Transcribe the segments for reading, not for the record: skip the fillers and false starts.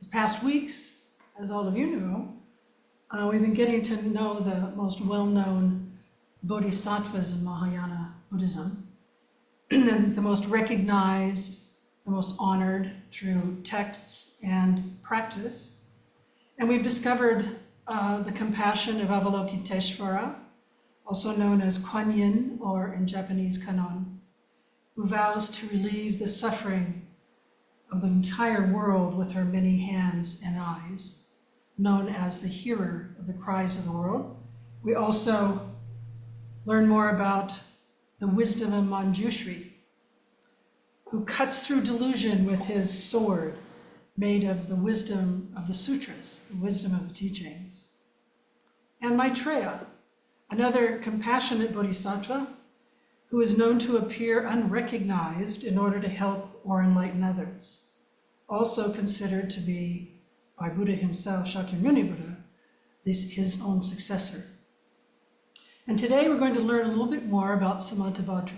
These past weeks, as all of you know, we've been getting to know the most well-known bodhisattvas in Mahayana Buddhism, and the most recognized, the most honored through texts and practice. And we've discovered the compassion of Avalokiteshvara, also known as Kuan Yin, or in Japanese Kannon, who vows to relieve the suffering of the entire world with her many hands and eyes, known as the hearer of the cries of the world. We also learn more about the wisdom of Manjushri, who cuts through delusion with his sword made of the wisdom of the sutras, the wisdom of the teachings. And Maitreya, another compassionate bodhisattva who is known to appear unrecognized in order to help or enlighten others, also considered to be, by Buddha himself, Shakyamuni Buddha, his own successor. And today we're going to learn a little bit more about Samantabhadra,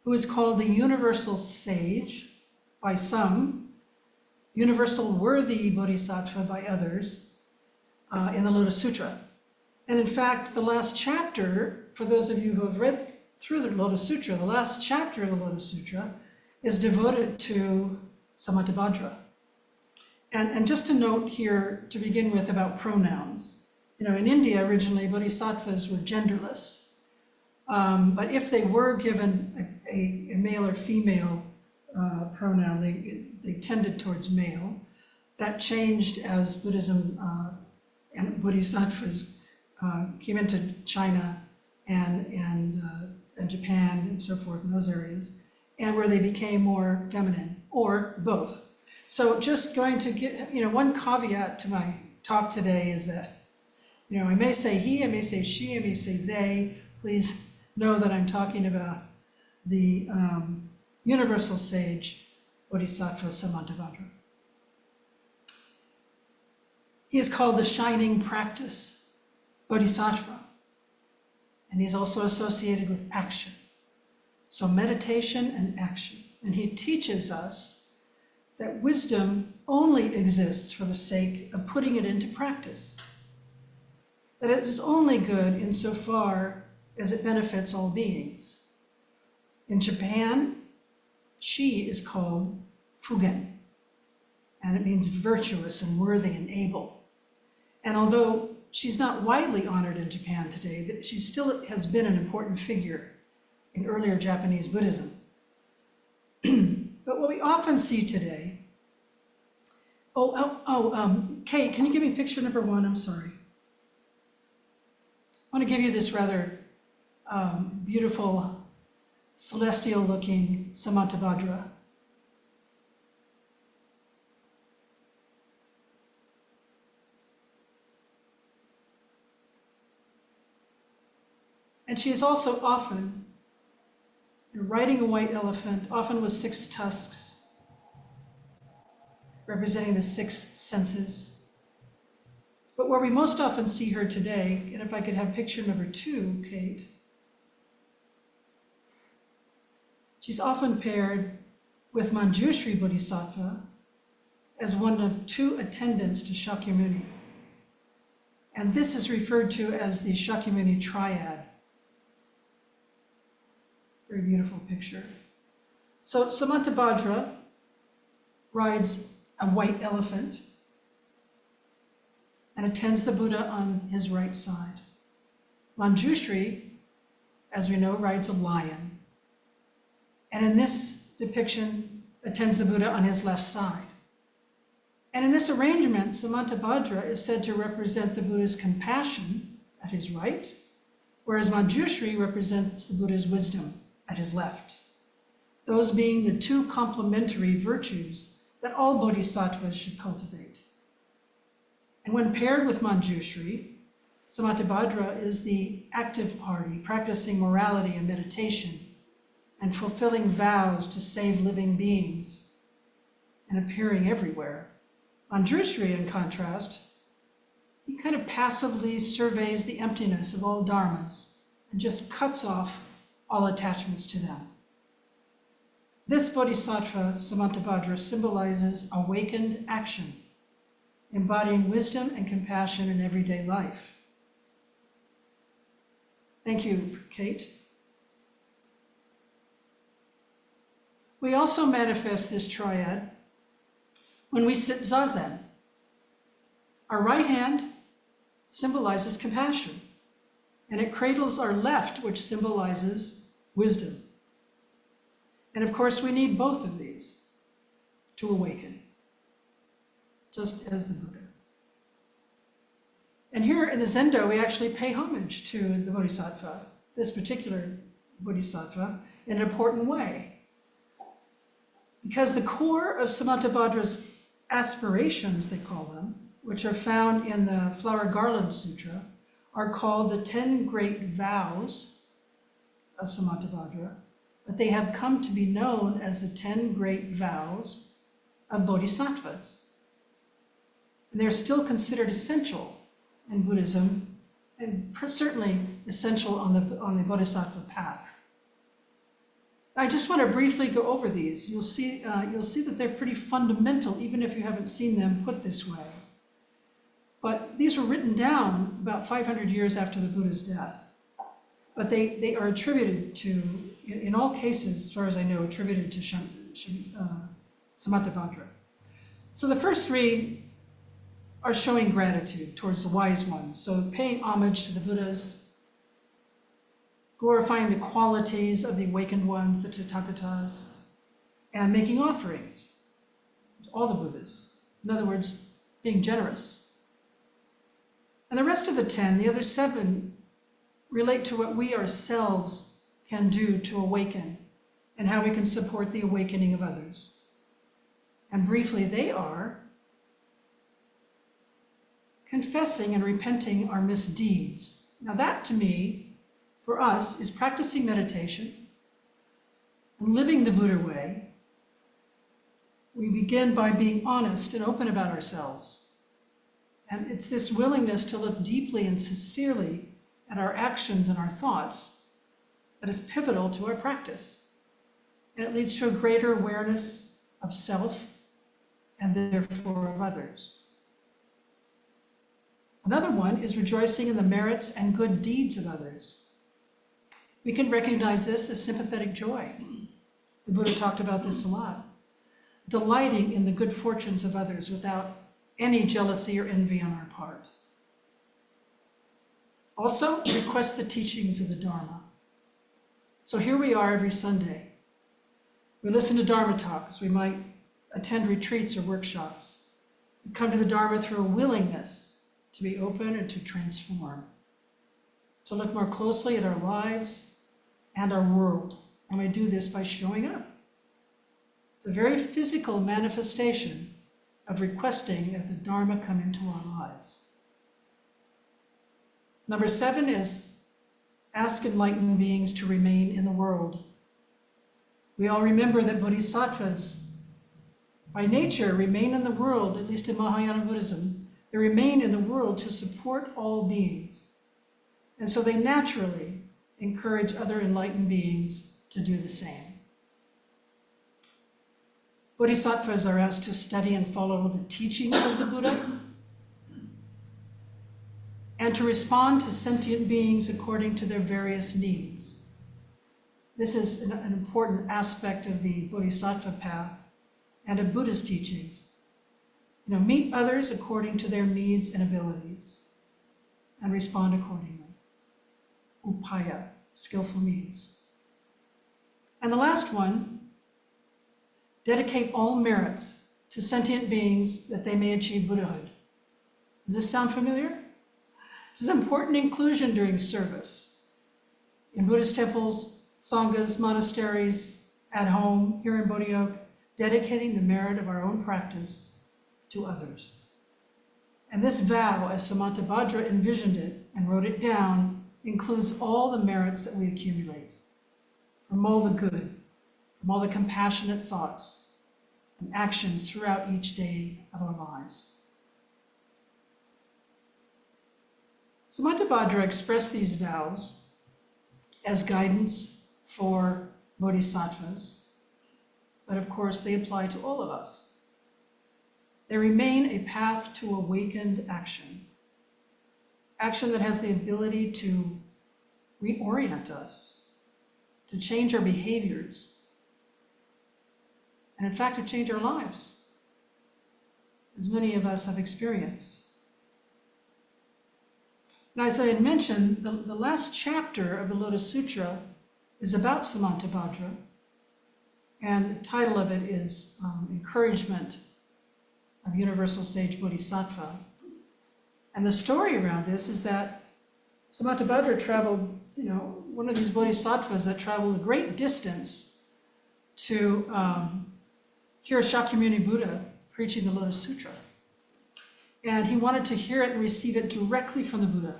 who is called the universal sage by some, universal worthy bodhisattva by others, in the Lotus Sutra. And in fact, the last chapter, for those of you who have read through the Lotus Sutra, the last chapter of the Lotus Sutra is devoted to Samantabhadra. And just a note here to begin with about pronouns. You know, in India originally, bodhisattvas were genderless. But if they were given a male or female pronoun, they tended towards male. That changed as Buddhism and bodhisattvas came into China and Japan and so forth in those areas, and where they became more feminine, or both. So just going to get, one caveat to my talk today is that, I may say he, I may say she, I may say they. Please know that I'm talking about the universal sage, Bodhisattva Samantabhadra. He is called the shining practice, Bodhisattva, and he's also associated with action. So meditation and action. And he teaches us that wisdom only exists for the sake of putting it into practice. That it is only good insofar as it benefits all beings. In Japan, she is called Fugen, and it means virtuous and worthy and able. And although she's not widely honored in Japan today, she still has been an important figure in earlier Japanese Buddhism. But what we often see today, Kate, can you give me picture number 1? I'm sorry. I want to give you this rather beautiful, celestial-looking Samantabhadra. And she is also often riding a white elephant, often with 6 tusks, representing the 6 senses. But where we most often see her today, and if I could have picture number 2, Kate, she's often paired with Manjushri Bodhisattva as one of 2 attendants to Shakyamuni. And this is referred to as the Shakyamuni triad. Very beautiful picture. So Samantabhadra rides a white elephant and attends the Buddha on his right side. Manjushri, as we know, rides a lion. And in this depiction, attends the Buddha on his left side. And in this arrangement, Samantabhadra is said to represent the Buddha's compassion at his right, whereas Manjushri represents the Buddha's wisdom at his left, those being the 2 complementary virtues that all bodhisattvas should cultivate. And when paired with Manjushri, Samantabhadra is the active party, practicing morality and meditation, and fulfilling vows to save living beings, and appearing everywhere. Manjushri, in contrast, he kind of passively surveys the emptiness of all dharmas and just cuts off all attachments to them. This bodhisattva, Samantabhadra, symbolizes awakened action embodying wisdom and compassion in everyday life. Thank you, Kate. We also manifest this triad when we sit zazen. Our right hand symbolizes compassion, and it cradles our left, which symbolizes wisdom. And of course, we need both of these to awaken, just as the Buddha. And here in the Zendo, we actually pay homage to the Bodhisattva, this particular Bodhisattva, in an important way. Because the core of Samantabhadra's aspirations, they call them, which are found in the Flower Garland Sutra, are called the 10 great vows of Samantabhadra, but they have come to be known as the 10 great vows of bodhisattvas. And they're still considered essential in Buddhism, and certainly essential on the bodhisattva path. I just want to briefly go over these. You'll see that they're pretty fundamental, even if you haven't seen them put this way. But these were written down about 500 years after the Buddha's death. But they are attributed to, in all cases, as far as I know, attributed to Samantabhadra. So the first three are showing gratitude towards the wise ones. So paying homage to the Buddhas, glorifying the qualities of the awakened ones, the Tathagatas, and making offerings to all the Buddhas. In other words, being generous. And the rest of the 10, the other 7, relate to what we ourselves can do to awaken and how we can support the awakening of others. And briefly, they are confessing and repenting our misdeeds. Now that, to me, for us, is practicing meditation and living the Buddha way. We begin by being honest and open about ourselves. And it's this willingness to look deeply and sincerely at our actions and our thoughts that is pivotal to our practice. And it leads to a greater awareness of self and therefore of others. Another one is rejoicing in the merits and good deeds of others. We can recognize this as sympathetic joy. The Buddha talked about this a lot. Delighting in the good fortunes of others without any jealousy or envy on our part. Also, request the teachings of the Dharma. So here we are every Sunday. We listen to Dharma talks. We might attend retreats or workshops. We come to the Dharma through a willingness to be open and to transform, to look more closely at our lives and our world. And we do this by showing up. It's a very physical manifestation of requesting that the Dharma come into our lives. Number 7 is ask enlightened beings to remain in the world. We all remember that bodhisattvas, by nature, remain in the world, at least in Mahayana Buddhism. They remain in the world to support all beings. And so they naturally encourage other enlightened beings to do the same. Bodhisattvas are asked to study and follow the teachings of the Buddha and to respond to sentient beings according to their various needs. This is an important aspect of the Bodhisattva path and of Buddha's teachings. Meet others according to their needs and abilities and respond accordingly. Upaya, skillful means. And the last one, dedicate all merits to sentient beings that they may achieve Buddhahood. Does this sound familiar? This is important inclusion during service. In Buddhist temples, sanghas, monasteries, at home, here in Bodhi Oak, dedicating the merit of our own practice to others. And this vow, as Samantabhadra envisioned it and wrote it down, includes all the merits that we accumulate, from all the good, from all the compassionate thoughts and actions throughout each day of our lives. Samantabhadra expressed these vows as guidance for bodhisattvas, but of course they apply to all of us. they remain a path to awakened action. Action that has the ability to reorient us, to change our behaviors, and in fact, to change our lives, as many of us have experienced. And as I had mentioned, the last chapter of the Lotus Sutra is about Samantabhadra, and the title of it is Encouragement of Universal Sage Bodhisattva. And the story around this is that Samantabhadra traveled, one of these bodhisattvas that traveled a great distance to hear Shakyamuni Buddha preaching the Lotus Sutra. And he wanted to hear it and receive it directly from the Buddha.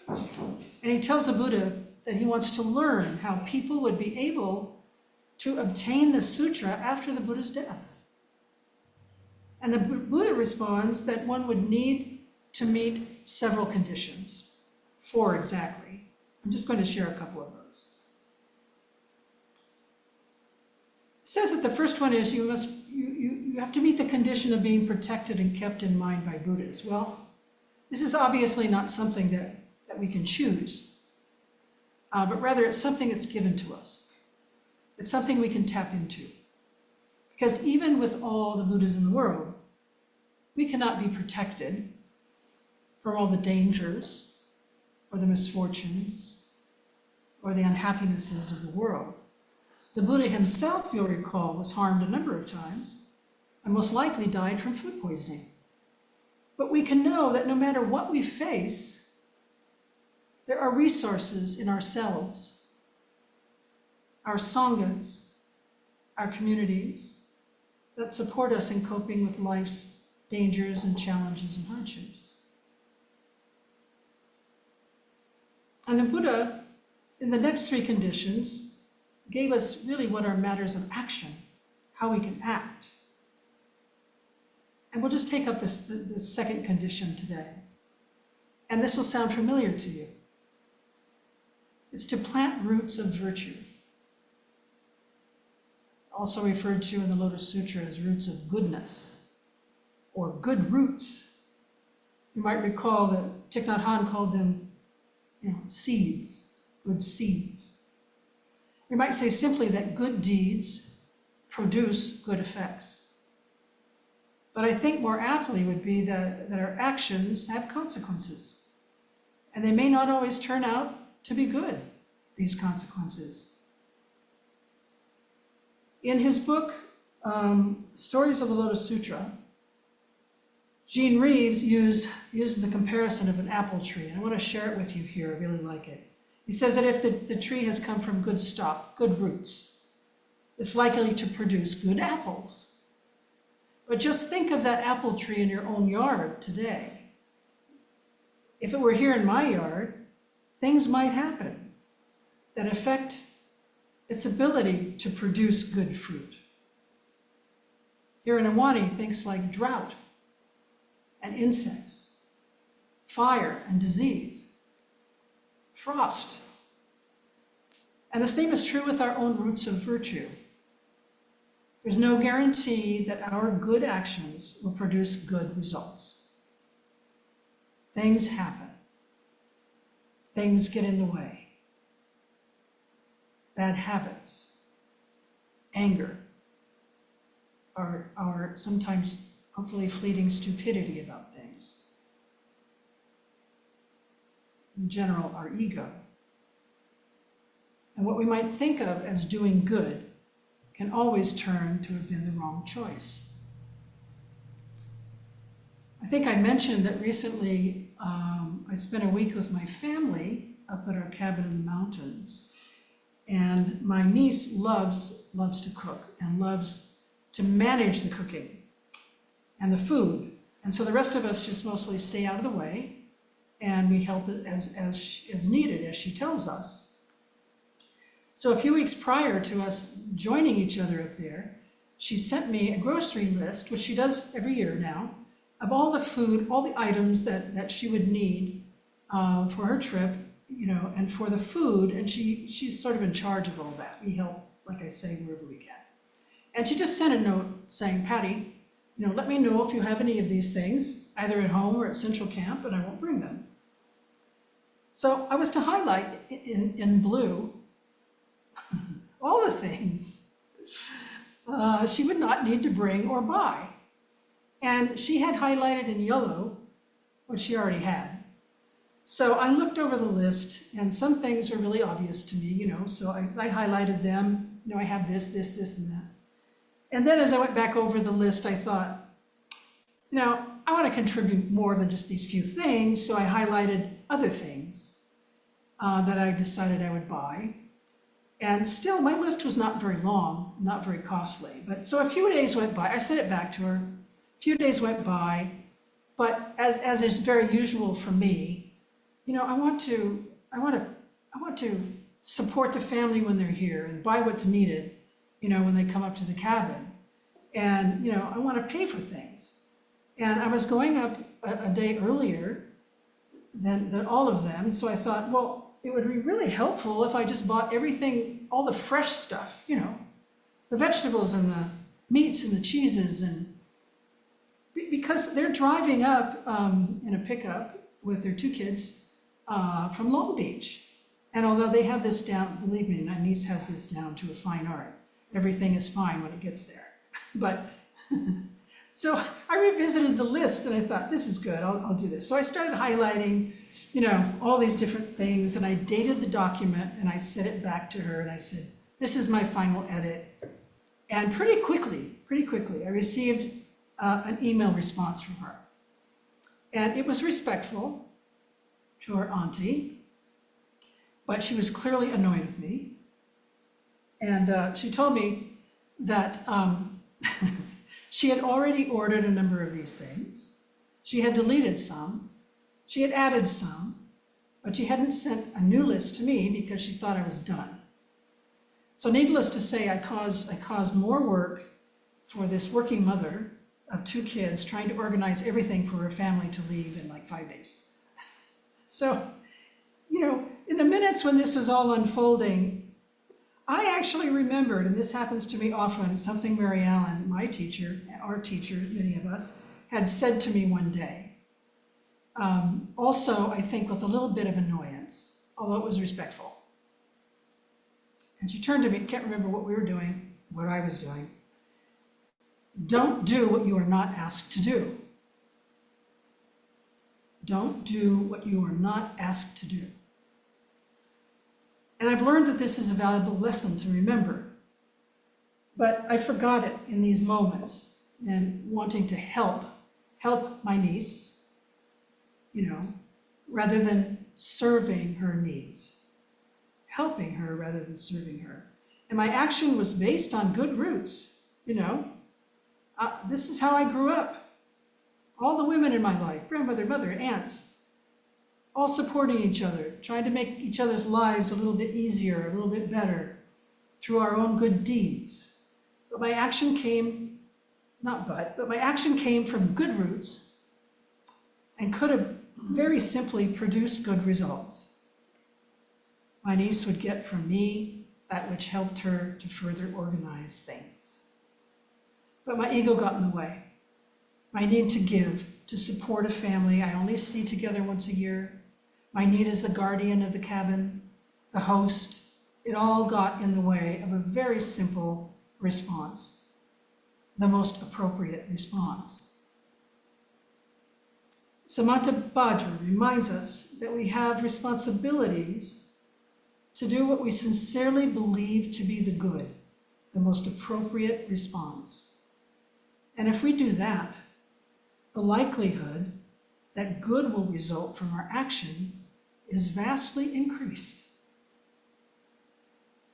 And he tells the Buddha that he wants to learn how people would be able to obtain the sutra after the Buddha's death. And the Buddha responds that one would need to meet several conditions. 4 exactly. I'm just going to share a couple of those. It says that the first one is you have to meet the condition of being protected and kept in mind by Buddhas. Well, this is obviously not something that we can choose, but rather it's something that's given to us. It's something we can tap into. Because even with all the Buddhas in the world, we cannot be protected from all the dangers or the misfortunes or the unhappinesses of the world. The Buddha himself, you'll recall, was harmed a number of times and most likely died from food poisoning. But we can know that no matter what we face, there are resources in ourselves, our sanghas, our communities, that support us in coping with life's dangers and challenges and hardships. And the Buddha, in the next 3 conditions, gave us really what are matters of action, how we can act. And we'll just take up this second condition today. And this will sound familiar to you. It's to plant roots of virtue, also referred to in the Lotus Sutra as roots of goodness, or good roots. You might recall that Thich Nhat Hanh called them, seeds, good seeds. We might say simply that good deeds produce good effects. But I think more aptly would be that our actions have consequences. And they may not always turn out to be good, these consequences. In his book, Stories of the Lotus Sutra, Gene Reeves uses the comparison of an apple tree, and I want to share it with you here. I really like it. He says that if the tree has come from good stock, good roots, it's likely to produce good apples. But just think of that apple tree in your own yard today. If it were here in my yard, things might happen that affect its ability to produce good fruit. Here in Awani, things like drought and insects, fire and disease, frost. And the same is true with our own roots of virtue. There's no guarantee that our good actions will produce good results. Things happen. Things get in the way. Bad habits, anger, our sometimes hopefully fleeting stupidity about things. In general, our ego. And what we might think of as doing good can always turn to have been the wrong choice. I think I mentioned that recently I spent a week with my family up at our cabin in the mountains. And my niece loves to cook and loves to manage the cooking and the food. And so the rest of us just mostly stay out of the way and we help it as needed, as she tells us. So a few weeks prior to us joining each other up there, she sent me a grocery list, which she does every year now, of all the food, all the items that she would need for her trip, and for the food, and she's sort of in charge of all that. We help, like I say, wherever we can. And she just sent a note saying, Patty, let me know if you have any of these things, either at home or at Central Camp, and I won't bring them. So I was to highlight in blue all the things she would not need to bring or buy. And she had highlighted in yellow what she already had. So I looked over the list, and some things were really obvious to me, so I highlighted them. I have this, and that. And then as I went back over the list, I thought, I want to contribute more than just these few things, so I highlighted other things that I decided I would buy. And still, my list was not very long, not very costly. But so a few days went by. I sent it back to her. A few days went by, but as is very usual for me, I want to support the family when they're here and buy what's needed, when they come up to the cabin. And, I want to pay for things. And I was going up a day earlier than all of them, so I thought, well, it would be really helpful if I just bought everything, all the fresh stuff, the vegetables and the meats and the cheeses, and because they're driving up in a pickup with their 2 kids from Long Beach. And although they have this down, believe me, my niece has this down to a fine art. Everything is fine when it gets there. But so I revisited the list and I thought, this is good, I'll do this. So I started highlighting, all these different things, and I dated the document and I sent it back to her and I said, this is my final edit. And pretty quickly, I received an email response from her. And it was respectful to her auntie, but she was clearly annoyed with me. And she told me that she had already ordered a number of these things. She had deleted some, she had added some, but she hadn't sent a new list to me because she thought I was done. So needless to say, I caused more work for this working mother of 2 kids trying to organize everything for her family to leave in like 5 days. So, in the minutes when this was all unfolding, I actually remembered, and this happens to me often, something Mary Allen, my teacher, our teacher, many of us, had said to me one day. Also, I think with a little bit of annoyance, although it was respectful. And she turned to me, can't remember what we were doing, what I was doing. Don't do what you are not asked to do. Don't do what you are not asked to do. And I've learned that this is a valuable lesson to remember. But I forgot it in these moments and wanting to help my niece, rather than serving her needs. Helping her rather than serving her. And my action was based on good roots, this is how I grew up. All the women in my life, grandmother, mother, aunts, all supporting each other, trying to make each other's lives a little bit easier, a little bit better through our own good deeds. But my action came, but my action came from good roots and could have very simply produced good results. My niece would get from me that which helped her to further organize things. But my ego got in the way. My need to give, to support a family I only see together once a year, my need as the guardian of the cabin, the host, it all got in the way of a very simple response, the most appropriate response. Samantabhadra reminds us that we have responsibilities to do what we sincerely believe to be the good, the most appropriate response. And if we do that, the likelihood that good will result from our action is vastly increased.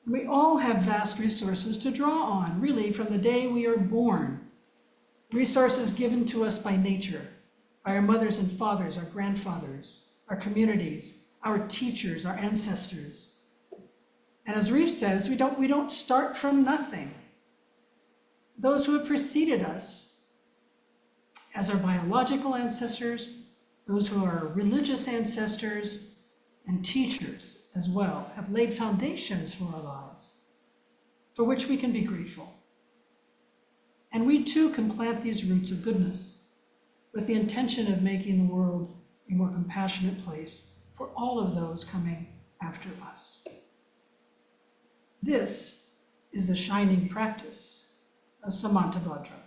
We all have vast resources to draw on, really, from the day we are born. Resources given to us by nature, by our mothers and fathers, our grandfathers, our communities, our teachers, our ancestors. And as Reef says, we don't start from nothing. Those who have preceded us, as our biological ancestors, those who are religious ancestors, and teachers as well, have laid foundations for our lives, for which we can be grateful. And we too can plant these roots of goodness with the intention of making the world a more compassionate place for all of those coming after us. This is the shining practice of Samantabhadra.